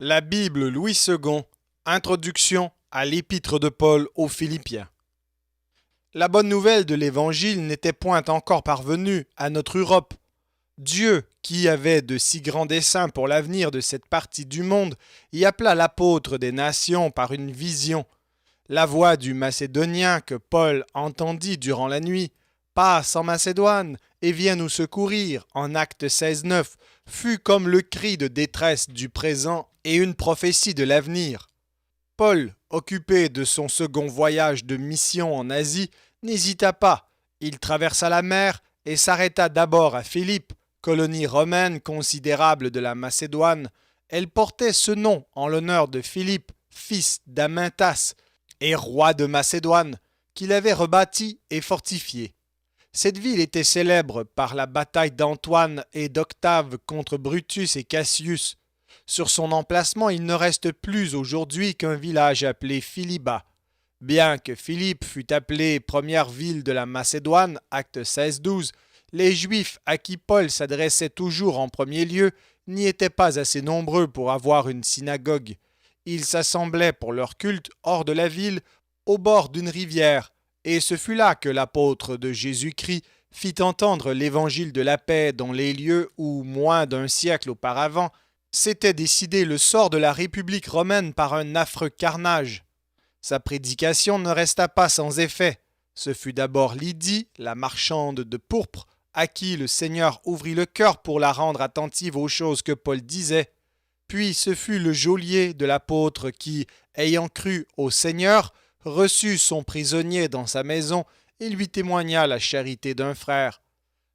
La Bible Louis II, introduction à l'épître de Paul aux Philippiens. La bonne nouvelle de l'Évangile n'était point encore parvenue à notre Europe. Dieu, qui avait de si grands desseins pour l'avenir de cette partie du monde, y appela l'apôtre des nations par une vision. La voix du Macédonien que Paul entendit durant la nuit, passe en Macédoine et vient nous secourir en Actes 16:9, fut comme le cri de détresse du présent et une prophétie de l'avenir. Paul, occupé de son second voyage de mission en Asie, n'hésita pas. Il traversa la mer et s'arrêta d'abord à Philippe, colonie romaine considérable de la Macédoine. Elle portait ce nom en l'honneur de Philippe, fils d'Amyntas, et roi de Macédoine, qu'il avait rebâti et fortifié. Cette ville était célèbre par la bataille d'Antoine et d'Octave contre Brutus et Cassius. Sur son emplacement, il ne reste plus aujourd'hui qu'un village appelé Philiba. Bien que Philippe fût appelée première ville de la Macédoine, acte 16-12, les Juifs à qui Paul s'adressait toujours en premier lieu n'y étaient pas assez nombreux pour avoir une synagogue. Ils s'assemblaient pour leur culte hors de la ville, au bord d'une rivière, et ce fut là que l'apôtre de Jésus-Christ fit entendre l'évangile de la paix dans les lieux où, moins d'un siècle auparavant, s'était décidé le sort de la République romaine par un affreux carnage. Sa prédication ne resta pas sans effet. Ce fut d'abord Lydie, la marchande de pourpre, à qui le Seigneur ouvrit le cœur pour la rendre attentive aux choses que Paul disait. Puis ce fut le geôlier de l'apôtre qui, ayant cru au Seigneur, reçut son prisonnier dans sa maison et lui témoigna la charité d'un frère.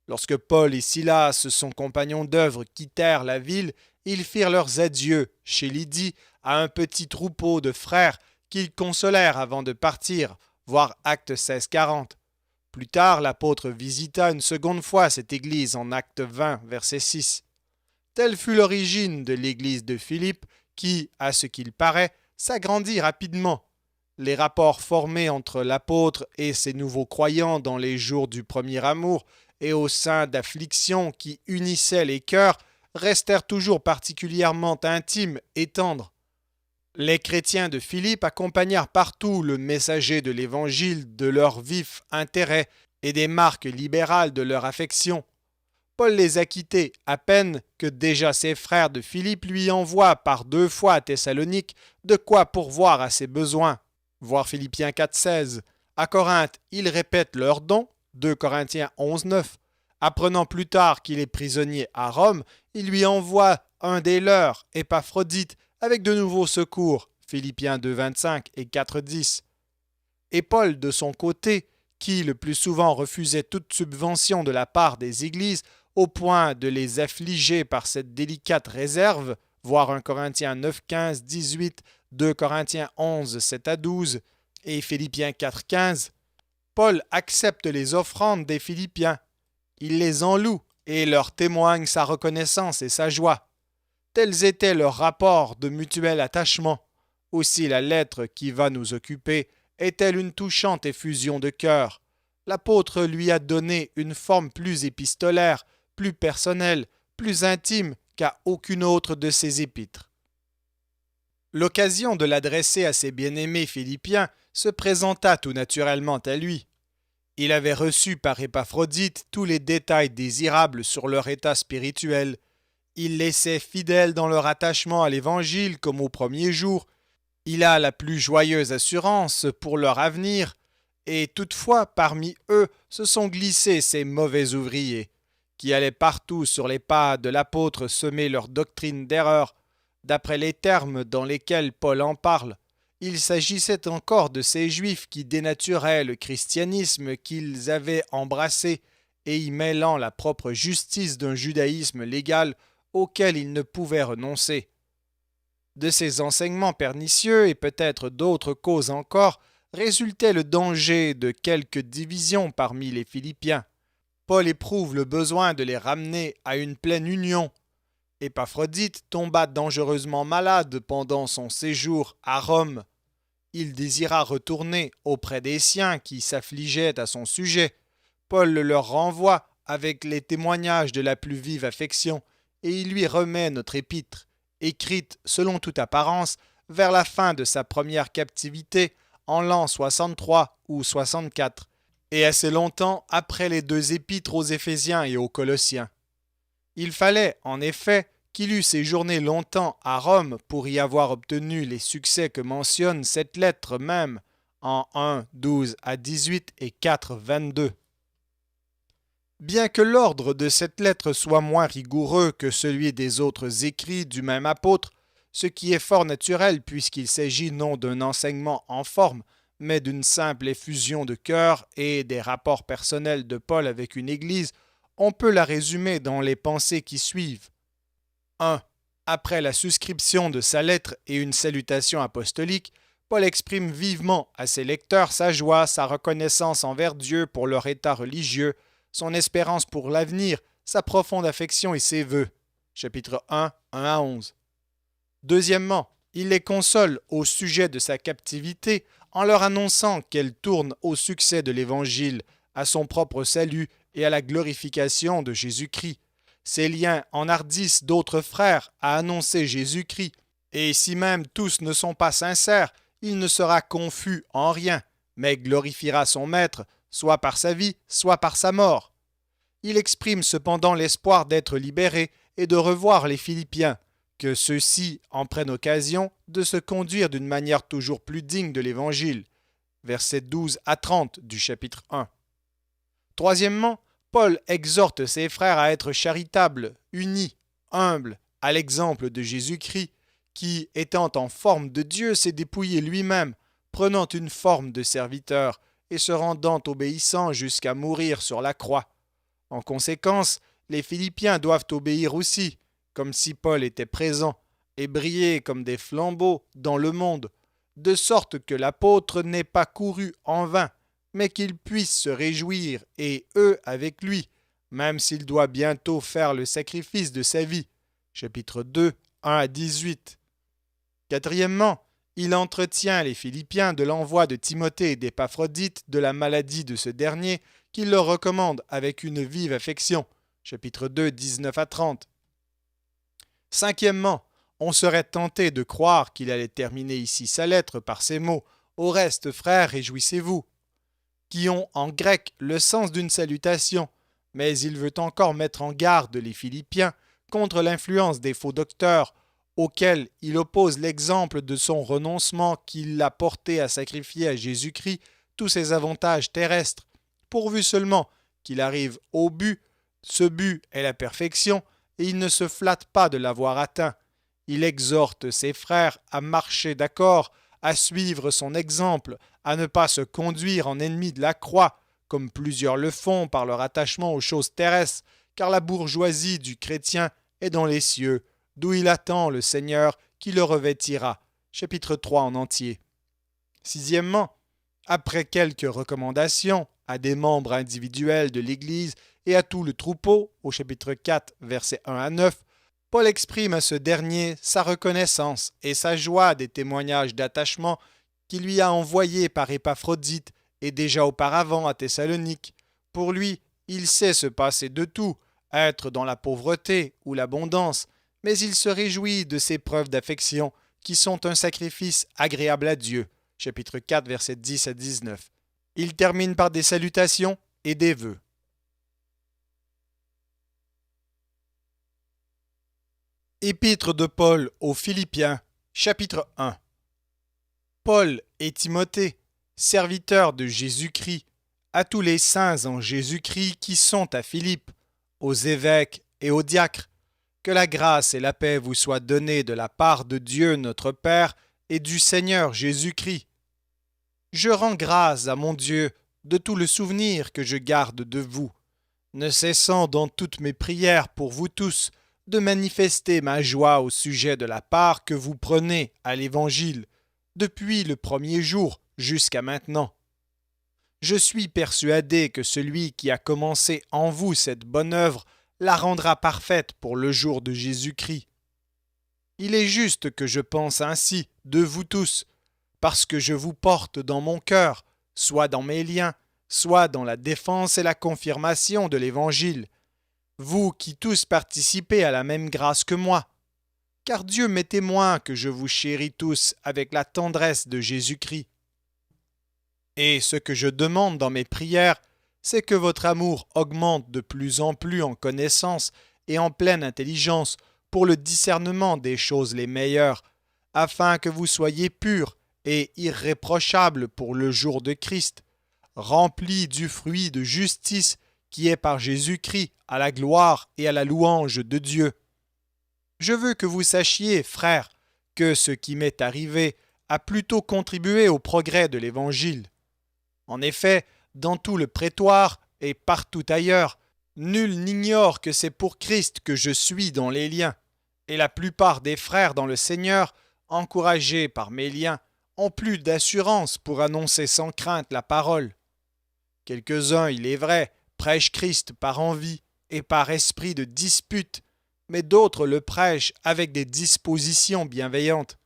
Lorsque Paul et Silas, son compagnon d'œuvre, quittèrent la ville, ils firent leurs adieux chez Lydie à un petit troupeau de frères qu'ils consolèrent avant de partir, voir Acte 16-40. Plus tard, l'apôtre visita une seconde fois cette église en Acte 20, verset 6. Telle fut l'origine de l'église de Philippe qui, à ce qu'il paraît, s'agrandit rapidement. Les rapports formés entre l'apôtre et ses nouveaux croyants dans les jours du premier amour et au sein d'afflictions qui unissaient les cœurs restèrent toujours particulièrement intimes et tendres. Les chrétiens de Philippe accompagnèrent partout le messager de l'Évangile de leur vif intérêt et des marques libérales de leur affection. Paul les a quittés à peine que déjà ses frères de Philippe lui envoient par 2 fois à Thessalonique de quoi pourvoir à ses besoins. Voir Philippiens 4,16. À Corinthe, ils répètent leurs dons, 2 Corinthiens 11,9. Apprenant plus tard qu'il est prisonnier à Rome, il lui envoie un des leurs, Épaphrodite, avec de nouveaux secours, Philippiens 2,25 et 4,10. Et Paul, de son côté, qui le plus souvent refusait toute subvention de la part des églises, au point de les affliger par cette délicate réserve, voir 1 Corinthiens 9, 15, 18, 2 Corinthiens 11, 7 à 12 et Philippiens 4, 15, Paul accepte les offrandes des Philippiens. Il les enloue et leur témoigne sa reconnaissance et sa joie. Tels étaient leurs rapports de mutuel attachement. Aussi la lettre qui va nous occuper est-elle une touchante effusion de cœur. L'apôtre lui a donné une forme plus épistolaire, plus personnelle, plus intime qu'à aucune autre de ses épîtres. L'occasion de l'adresser à ses bien-aimés Philippiens se présenta tout naturellement à lui. Il avait reçu par Épaphrodite tous les détails désirables sur leur état spirituel. Il les sait fidèles dans leur attachement à l'Évangile comme au premier jour. Il a la plus joyeuse assurance pour leur avenir. Et toutefois, parmi eux, se sont glissés ces mauvais ouvriers, qui allaient partout sur les pas de l'apôtre semer leur doctrine d'erreur. D'après les termes dans lesquels Paul en parle, il s'agissait encore de ces Juifs qui dénaturaient le christianisme qu'ils avaient embrassé et y mêlant la propre justice d'un judaïsme légal auquel ils ne pouvaient renoncer. De ces enseignements pernicieux et peut-être d'autres causes encore résultait le danger de quelques divisions parmi les Philippiens. Paul éprouve le besoin de les ramener à une pleine union. Épaphrodite tomba dangereusement malade pendant son séjour à Rome. Il désira retourner auprès des siens qui s'affligeaient à son sujet. Paul leur renvoie avec les témoignages de la plus vive affection et il lui remet notre épître. écrite selon toute apparence vers la fin de sa première captivité en l'an 63 ou 64, et assez longtemps après les deux épîtres aux Éphésiens et aux Colossiens. Il fallait, en effet, qu'il eût séjourné longtemps à Rome pour y avoir obtenu les succès que mentionne cette lettre même en 1, 12 à 18 et 4, 22. Bien que l'ordre de cette lettre soit moins rigoureux que celui des autres écrits du même apôtre, ce qui est fort naturel puisqu'il s'agit non d'un enseignement en forme, mais d'une simple effusion de cœur et des rapports personnels de Paul avec une Église, on peut la résumer dans les pensées qui suivent. 1. Après la souscription de sa lettre et une salutation apostolique, Paul exprime vivement à ses lecteurs sa joie, sa reconnaissance envers Dieu pour leur état religieux, son espérance pour l'avenir, sa profonde affection et ses vœux. Chapitre 1, 1 à 11. Deuxièmement, il les console au sujet de sa captivité en leur annonçant qu'elle tourne au succès de l'Évangile, à son propre salut et à la glorification de Jésus-Christ. Ces liens enhardissent d'autres frères à annoncer Jésus-Christ, et si même tous ne sont pas sincères, il ne sera confus en rien, mais glorifiera son Maître, soit par sa vie, soit par sa mort. Il exprime cependant l'espoir d'être libéré et de revoir les Philippiens, que ceux-ci en prennent occasion de se conduire d'une manière toujours plus digne de l'Évangile. Versets 12 à 30 du chapitre 1. Troisièmement, Paul exhorte ses frères à être charitables, unis, humbles, à l'exemple de Jésus-Christ, qui, étant en forme de Dieu, s'est dépouillé lui-même, prenant une forme de serviteur et se rendant obéissant jusqu'à mourir sur la croix. En conséquence, les Philippiens doivent obéir aussi, comme si Paul était présent, et briller comme des flambeaux dans le monde, de sorte que l'apôtre n'ait pas couru en vain, mais qu'il puisse se réjouir, et eux avec lui, même s'il doit bientôt faire le sacrifice de sa vie. Chapitre 2, 1 à 18. Quatrièmement, il entretient les Philippiens de l'envoi de Timothée et d'Épaphrodite de la maladie de ce dernier, qu'il leur recommande avec une vive affection. Chapitre 2, 19 à 30. Cinquièmement, on serait tenté de croire qu'il allait terminer ici sa lettre par ces mots « Au reste, frères, réjouissez-vous », qui ont en grec le sens d'une salutation, mais il veut encore mettre en garde les Philippiens contre l'influence des faux docteurs, auxquels il oppose l'exemple de son renoncement qui l'a porté à sacrifier à Jésus-Christ tous ses avantages terrestres, pourvu seulement qu'il arrive au but. Ce but est la perfection, et il ne se flatte pas de l'avoir atteint. Il exhorte ses frères à marcher d'accord, à suivre son exemple, à ne pas se conduire en ennemis de la croix, comme plusieurs le font par leur attachement aux choses terrestres, car la bourgeoisie du chrétien est dans les cieux, d'où il attend le Seigneur qui le revêtira. Chapitre 3 en entier. Sixièmement, après quelques recommandations à des membres individuels de l'Église et à tout le troupeau, au chapitre 4, versets 1 à 9, Paul exprime à ce dernier sa reconnaissance et sa joie des témoignages d'attachement qu'il lui a envoyés par Épaphrodite et déjà auparavant à Thessalonique. Pour lui, il sait se passer de tout, être dans la pauvreté ou l'abondance, mais il se réjouit de ces preuves d'affection qui sont un sacrifice agréable à Dieu. Chapitre 4, versets 10 à 19. Il termine par des salutations et des vœux. Épître de Paul aux Philippiens, chapitre 1. Paul et Timothée, serviteurs de Jésus-Christ, à tous les saints en Jésus-Christ qui sont à Philippe, aux évêques et aux diacres, que la grâce et la paix vous soient données de la part de Dieu notre Père et du Seigneur Jésus-Christ. Je rends grâce à mon Dieu de tout le souvenir que je garde de vous, ne cessant dans toutes mes prières pour vous tous de manifester ma joie au sujet de la part que vous prenez à l'Évangile, depuis le premier jour jusqu'à maintenant. Je suis persuadé que celui qui a commencé en vous cette bonne œuvre la rendra parfaite pour le jour de Jésus-Christ. Il est juste que je pense ainsi de vous tous, parce que je vous porte dans mon cœur, soit dans mes liens, soit dans la défense et la confirmation de l'Évangile, vous qui tous participez à la même grâce que moi. car Dieu m'est témoin que je vous chéris tous avec la tendresse de Jésus-Christ. Et ce que je demande dans mes prières, c'est que votre amour augmente de plus en plus en connaissance et en pleine intelligence pour le discernement des choses les meilleures, afin que vous soyez purs et irréprochables pour le jour de Christ, remplis du fruit de justice qui est par Jésus-Christ à la gloire et à la louange de Dieu. Je veux que vous sachiez, frères, que ce qui m'est arrivé a plutôt contribué au progrès de l'Évangile. En effet, dans tout le prétoire et partout ailleurs, nul n'ignore que c'est pour Christ que je suis dans les liens, et la plupart des frères dans le Seigneur, encouragés par mes liens, ont plus d'assurance pour annoncer sans crainte la parole. Quelques-uns, il est vrai, prêchent Christ par envie et par esprit de dispute, mais d'autres le prêchent avec des dispositions bienveillantes.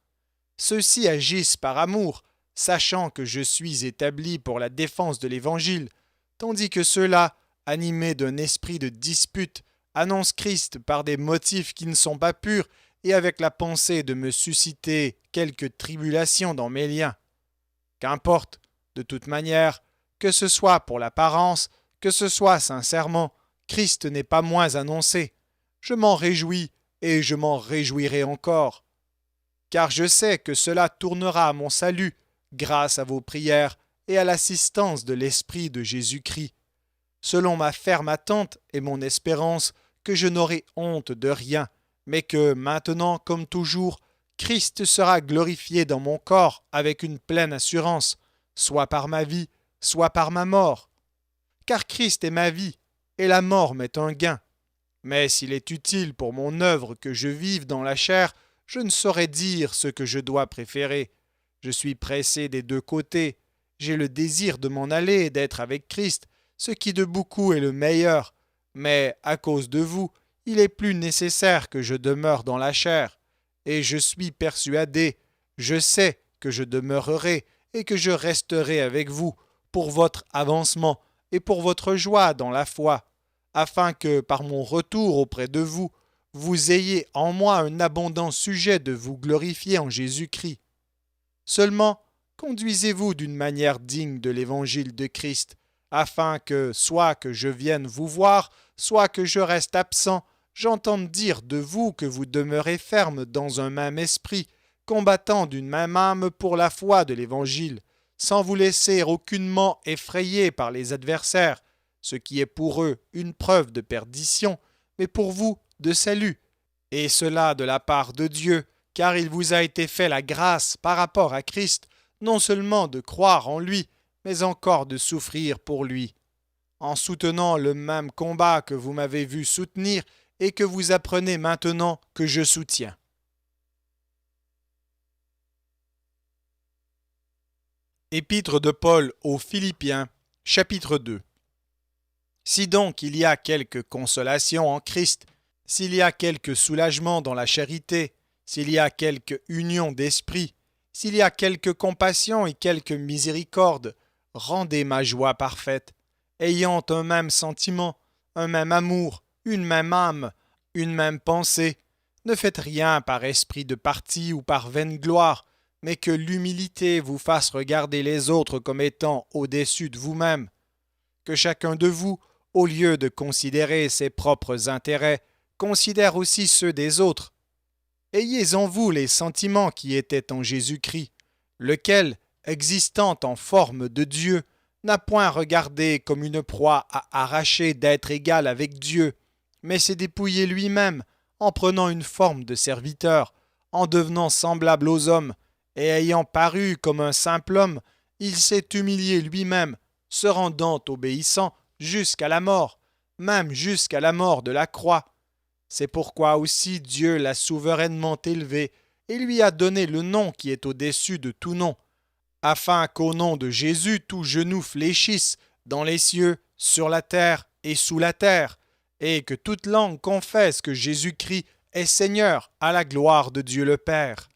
Ceux-ci agissent par amour, sachant que je suis établi pour la défense de l'Évangile, tandis que ceux-là, animés d'un esprit de dispute, annoncent Christ par des motifs qui ne sont pas purs et avec la pensée de me susciter quelques tribulations dans mes liens. Qu'importe, de toute manière, que ce soit pour l'apparence, que ce soit sincèrement, Christ n'est pas moins annoncé. Je m'en réjouis et je m'en réjouirai encore. Car je sais que cela tournera à mon salut, grâce à vos prières et à l'assistance de l'Esprit de Jésus-Christ. Selon ma ferme attente et mon espérance que je n'aurai honte de rien, mais que maintenant, comme toujours, Christ sera glorifié dans mon corps avec une pleine assurance, soit par ma vie, soit par ma mort. Car Christ est ma vie, et la mort m'est un gain. Mais s'il est utile pour mon œuvre que je vive dans la chair, je ne saurais dire ce que je dois préférer. Je suis pressé des deux côtés. J'ai le désir de m'en aller et d'être avec Christ, ce qui de beaucoup est le meilleur. Mais à cause de vous, il est plus nécessaire que je demeure dans la chair. Et je suis persuadé, je sais que je demeurerai et que je resterai avec vous pour votre avancement et pour votre joie dans la foi, afin que, par mon retour auprès de vous, vous ayez en moi un abondant sujet de vous glorifier en Jésus-Christ. Seulement, conduisez-vous d'une manière digne de l'Évangile de Christ, afin que, soit que je vienne vous voir, soit que je reste absent, j'entende dire de vous que vous demeurez ferme dans un même esprit, combattant d'une même âme pour la foi de l'Évangile, sans vous laisser aucunement effrayer par les adversaires, ce qui est pour eux une preuve de perdition, mais pour vous de salut, et cela de la part de Dieu, car il vous a été fait la grâce par rapport à Christ, non seulement de croire en lui, mais encore de souffrir pour lui, en soutenant le même combat que vous m'avez vu soutenir et que vous apprenez maintenant que je soutiens. Épître de Paul aux Philippiens, chapitre 2. Si donc il y a quelque consolation en Christ, s'il y a quelque soulagement dans la charité, s'il y a quelque union d'esprit, s'il y a quelque compassion et quelque miséricorde, rendez ma joie parfaite, ayant un même sentiment, un même amour, une même âme, une même pensée. Ne faites rien par esprit de parti ou par vaine gloire, mais que l'humilité vous fasse regarder les autres comme étant au-dessus de vous-même. Que chacun de vous, au lieu de considérer ses propres intérêts, considère aussi ceux des autres. Ayez en vous les sentiments qui étaient en Jésus-Christ, lequel, existant en forme de Dieu, n'a point regardé comme une proie à arracher d'être égal avec Dieu, mais s'est dépouillé lui-même en prenant une forme de serviteur, en devenant semblable aux hommes, et ayant paru comme un simple homme, il s'est humilié lui-même, se rendant obéissant jusqu'à la mort, même jusqu'à la mort de la croix. C'est pourquoi aussi Dieu l'a souverainement élevé et lui a donné le nom qui est au-dessus de tout nom, afin qu'au nom de Jésus tout genou fléchisse dans les cieux, sur la terre et sous la terre, et que toute langue confesse que Jésus-Christ est Seigneur à la gloire de Dieu le Père.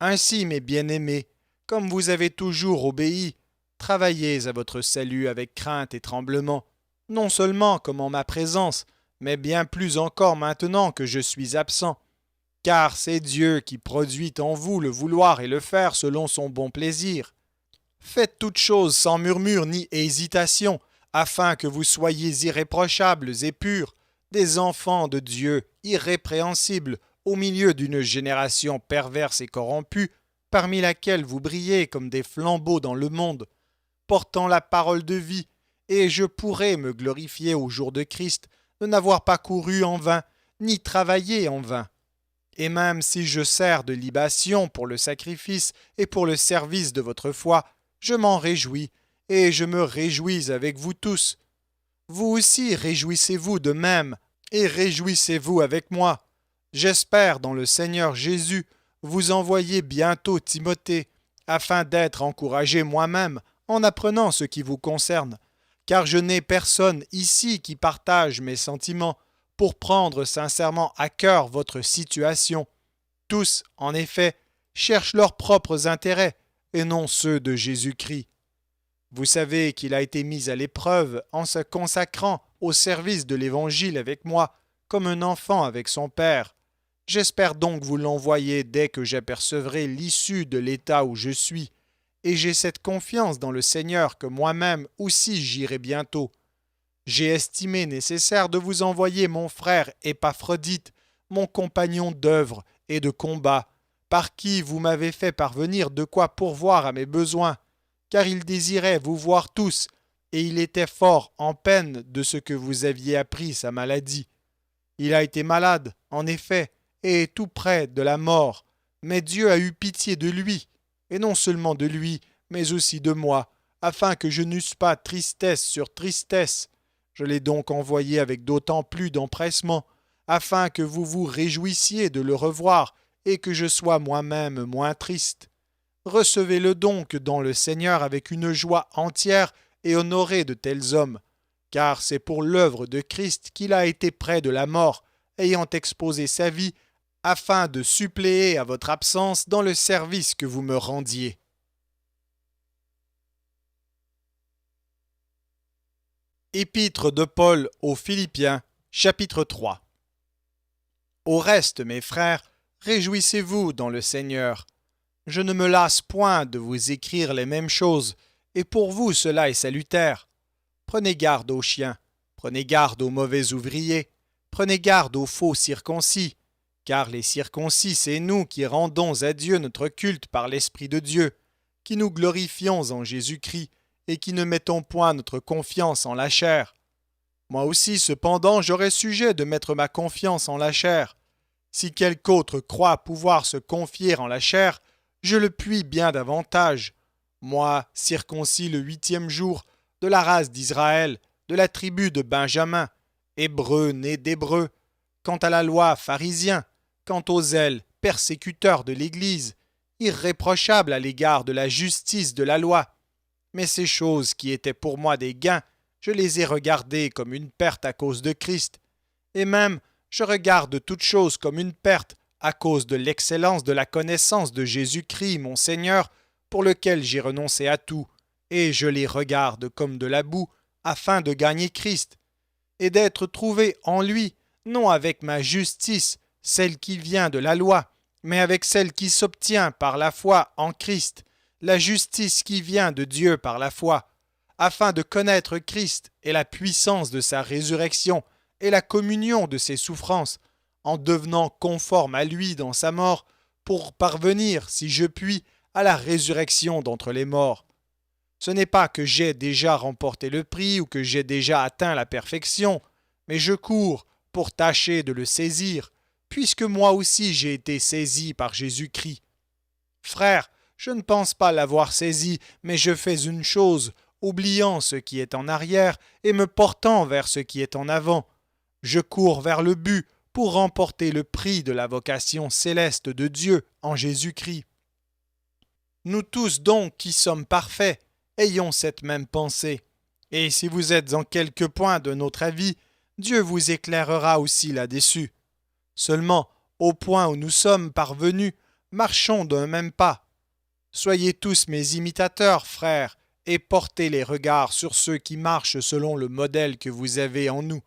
Ainsi, mes bien-aimés, comme vous avez toujours obéi, travaillez à votre salut avec crainte et tremblement, non seulement comme en ma présence, mais bien plus encore maintenant que je suis absent. car c'est Dieu qui produit en vous le vouloir et le faire selon son bon plaisir. Faites toutes choses sans murmure ni hésitation, afin que vous soyez irréprochables et purs, des enfants de Dieu, irrépréhensibles, au milieu d'une génération perverse et corrompue, parmi laquelle vous brillez comme des flambeaux dans le monde, portant la parole de vie, et je pourrai me glorifier au jour de Christ de n'avoir pas couru en vain, ni travaillé en vain. Et même si je sers de libation pour le sacrifice et pour le service de votre foi, je m'en réjouis, et je me réjouis avec vous tous. Vous aussi réjouissez-vous de même, et réjouissez-vous avec moi. J'espère dans le Seigneur Jésus vous envoyer bientôt Timothée, afin d'être encouragé moi-même en apprenant ce qui vous concerne, car je n'ai personne ici qui partage mes sentiments pour prendre sincèrement à cœur votre situation. Tous, en effet, cherchent leurs propres intérêts et non ceux de Jésus-Christ. Vous savez qu'il a été mis à l'épreuve en se consacrant au service de l'Évangile avec moi, comme un enfant avec son père. J'espère donc vous l'envoyer dès que j'apercevrai l'issue de l'état où je suis, et j'ai cette confiance dans le Seigneur que moi-même aussi j'irai bientôt. J'ai estimé nécessaire de vous envoyer mon frère Épaphrodite, mon compagnon d'œuvre et de combat, par qui vous m'avez fait parvenir de quoi pourvoir à mes besoins, car il désirait vous voir tous, et il était fort en peine de ce que vous aviez appris sa maladie. Il a été malade, en effet, et tout près de la mort, mais Dieu a eu pitié de lui, et non seulement de lui, mais aussi de moi, afin que je n'eusse pas tristesse sur tristesse. Je l'ai donc envoyé avec d'autant plus d'empressement, afin que vous vous réjouissiez de le revoir, et que je sois moi-même moins triste. Recevez-le donc dans le Seigneur avec une joie entière et honorez de tels hommes, car c'est pour l'œuvre de Christ qu'il a été près de la mort, ayant exposé sa vie, afin de suppléer à votre absence dans le service que vous me rendiez. Épître de Paul aux Philippiens, chapitre 3. Au reste, mes frères, réjouissez-vous dans le Seigneur. Je ne me lasse point de vous écrire les mêmes choses, et pour vous cela est salutaire. Prenez garde aux chiens, prenez garde aux mauvais ouvriers, prenez garde aux faux circoncis, car les circoncis, c'est nous qui rendons à Dieu notre culte par l'Esprit de Dieu, qui nous glorifions en Jésus-Christ, et qui ne mettons point notre confiance en la chair. Moi aussi, cependant, j'aurais sujet de mettre ma confiance en la chair. Si quelque autre croit pouvoir se confier en la chair, je le puis bien davantage. Moi, circoncis le 8e jour, de la race d'Israël, de la tribu de Benjamin, hébreu né d'hébreu, quant à la loi, pharisien, quant au zèle, persécuteur de l'Église, irréprochable à l'égard de la justice de la loi. Mais ces choses qui étaient pour moi des gains, je les ai regardées comme une perte à cause de Christ. Et même, je regarde toutes choses comme une perte à cause de l'excellence de la connaissance de Jésus-Christ, mon Seigneur, pour lequel j'ai renoncé à tout, et je les regarde comme de la boue, afin de gagner Christ, et d'être trouvé en lui, non avec ma justice, celle qui vient de la loi, mais avec celle qui s'obtient par la foi en Christ, la justice qui vient de Dieu par la foi, afin de connaître Christ et la puissance de sa résurrection et la communion de ses souffrances, en devenant conforme à lui dans sa mort, pour parvenir, si je puis, à la résurrection d'entre les morts. Ce n'est pas que j'ai déjà remporté le prix ou que j'ai déjà atteint la perfection, mais je cours pour tâcher de le saisir, puisque moi aussi j'ai été saisi par Jésus-Christ. Frères, je ne pense pas l'avoir saisi, mais je fais une chose, oubliant ce qui est en arrière et me portant vers ce qui est en avant. Je cours vers le but pour remporter le prix de la vocation céleste de Dieu en Jésus-Christ. Nous tous donc qui sommes parfaits, ayons cette même pensée. Et si vous êtes en quelque point de notre avis, Dieu vous éclairera aussi là-dessus. Seulement, au point où nous sommes parvenus, marchons d'un même pas. Soyez tous mes imitateurs, frères, et portez les regards sur ceux qui marchent selon le modèle que vous avez en nous.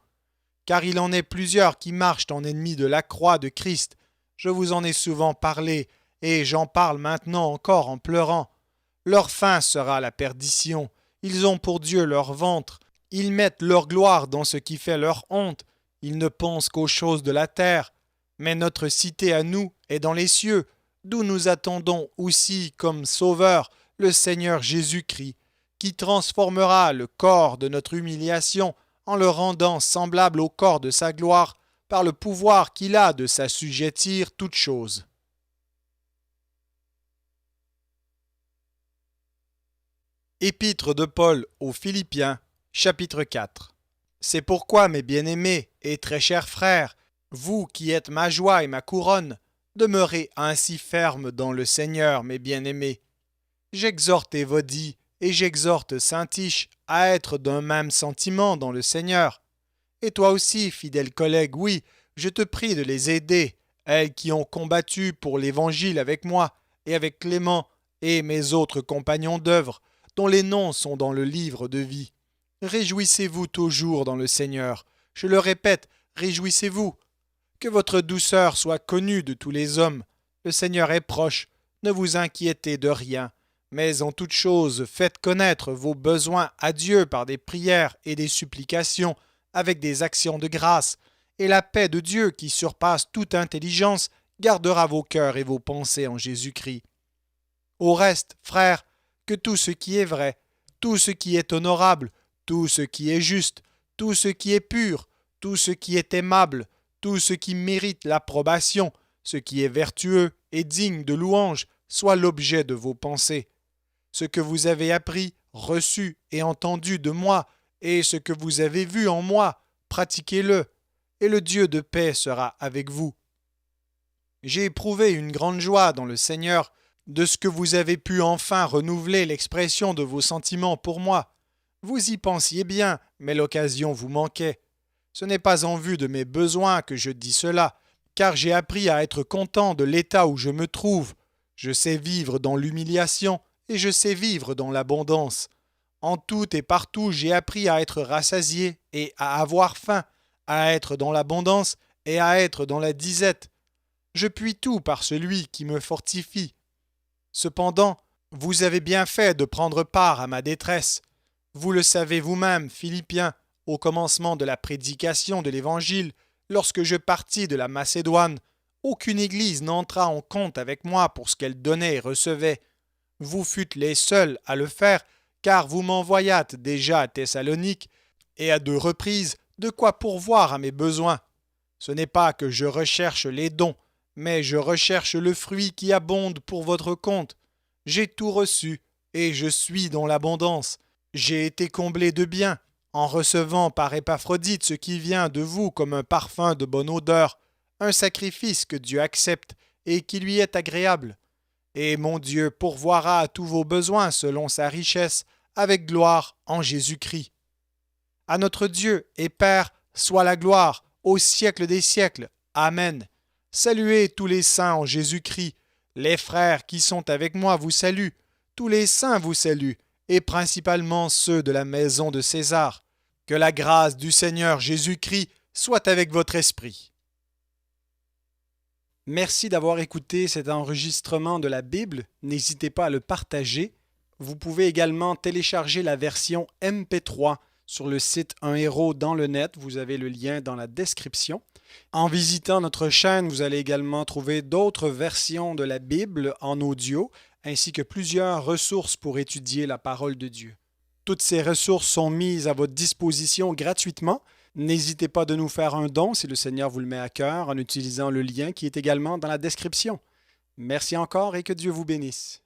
Car il en est plusieurs qui marchent en ennemis de la croix de Christ. Je vous en ai souvent parlé, et j'en parle maintenant encore en pleurant. Leur fin sera la perdition. Ils ont pour Dieu leur ventre. Ils mettent leur gloire dans ce qui fait leur honte. Ils ne pensent qu'aux choses de la terre. Mais notre cité à nous est dans les cieux, d'où nous attendons aussi comme Sauveur le Seigneur Jésus-Christ, qui transformera le corps de notre humiliation en le rendant semblable au corps de sa gloire, par le pouvoir qu'il a de s'assujettir toutes choses. Épître de Paul aux Philippiens, chapitre 4. C'est pourquoi, mes bien-aimés et très chers frères, vous qui êtes ma joie et ma couronne, demeurez ainsi fermes dans le Seigneur, mes bien-aimés. J'exhorte Évodie et j'exhorte Syntyche à être d'un même sentiment dans le Seigneur. Et toi aussi, fidèle collègue, oui, je te prie de les aider, elles qui ont combattu pour l'Évangile avec moi et avec Clément et mes autres compagnons d'œuvre, dont les noms sont dans le livre de vie. Réjouissez-vous toujours dans le Seigneur. Je le répète, réjouissez-vous. Que votre douceur soit connue de tous les hommes. Le Seigneur est proche. Ne vous inquiétez de rien. Mais en toute chose, faites connaître vos besoins à Dieu par des prières et des supplications, avec des actions de grâce, et la paix de Dieu qui surpasse toute intelligence gardera vos cœurs et vos pensées en Jésus-Christ. Au reste, frères, que tout ce qui est vrai, tout ce qui est honorable, tout ce qui est juste, tout ce qui est pur, tout ce qui est aimable, tout ce qui mérite l'approbation, ce qui est vertueux et digne de louange, soit l'objet de vos pensées. Ce que vous avez appris, reçu et entendu de moi, et ce que vous avez vu en moi, pratiquez-le, et le Dieu de paix sera avec vous. J'ai éprouvé une grande joie dans le Seigneur de ce que vous avez pu enfin renouveler l'expression de vos sentiments pour moi. Vous y pensiez bien, mais l'occasion vous manquait. Ce n'est pas en vue de mes besoins que je dis cela, car j'ai appris à être content de l'état où je me trouve. Je sais vivre dans l'humiliation et je sais vivre dans l'abondance. En tout et partout, j'ai appris à être rassasié et à avoir faim, à être dans l'abondance et à être dans la disette. Je puis tout par celui qui me fortifie. Cependant, vous avez bien fait de prendre part à ma détresse. Vous le savez vous-même, Philippiens, au commencement de la prédication de l'Évangile, lorsque je partis de la Macédoine, aucune église n'entra en compte avec moi pour ce qu'elle donnait et recevait. Vous fûtes les seuls à le faire, car vous m'envoyâtes déjà à Thessalonique, et à 2 reprises, de quoi pourvoir à mes besoins. Ce n'est pas que je recherche les dons, mais je recherche le fruit qui abonde pour votre compte. J'ai tout reçu, et je suis dans l'abondance. J'ai été comblé de bien, en recevant par Épaphrodite ce qui vient de vous comme un parfum de bonne odeur, un sacrifice que Dieu accepte et qui lui est agréable. Et mon Dieu pourvoira à tous vos besoins selon sa richesse, avec gloire en Jésus-Christ. À notre Dieu et Père soit la gloire au siècle des siècles. Amen. Saluez tous les saints en Jésus-Christ. Les frères qui sont avec moi vous saluent. Tous les saints vous saluent, et principalement ceux de la maison de César. Que la grâce du Seigneur Jésus-Christ soit avec votre esprit. Merci d'avoir écouté cet enregistrement de la Bible. N'hésitez pas à le partager. Vous pouvez également télécharger la version MP3 sur le site Un Héros dans le net. Vous avez le lien dans la description. En visitant notre chaîne, vous allez également trouver d'autres versions de la Bible en audio, ainsi que plusieurs ressources pour étudier la parole de Dieu. Toutes ces ressources sont mises à votre disposition gratuitement. N'hésitez pas de nous faire un don si le Seigneur vous le met à cœur en utilisant le lien qui est également dans la description. Merci encore et que Dieu vous bénisse.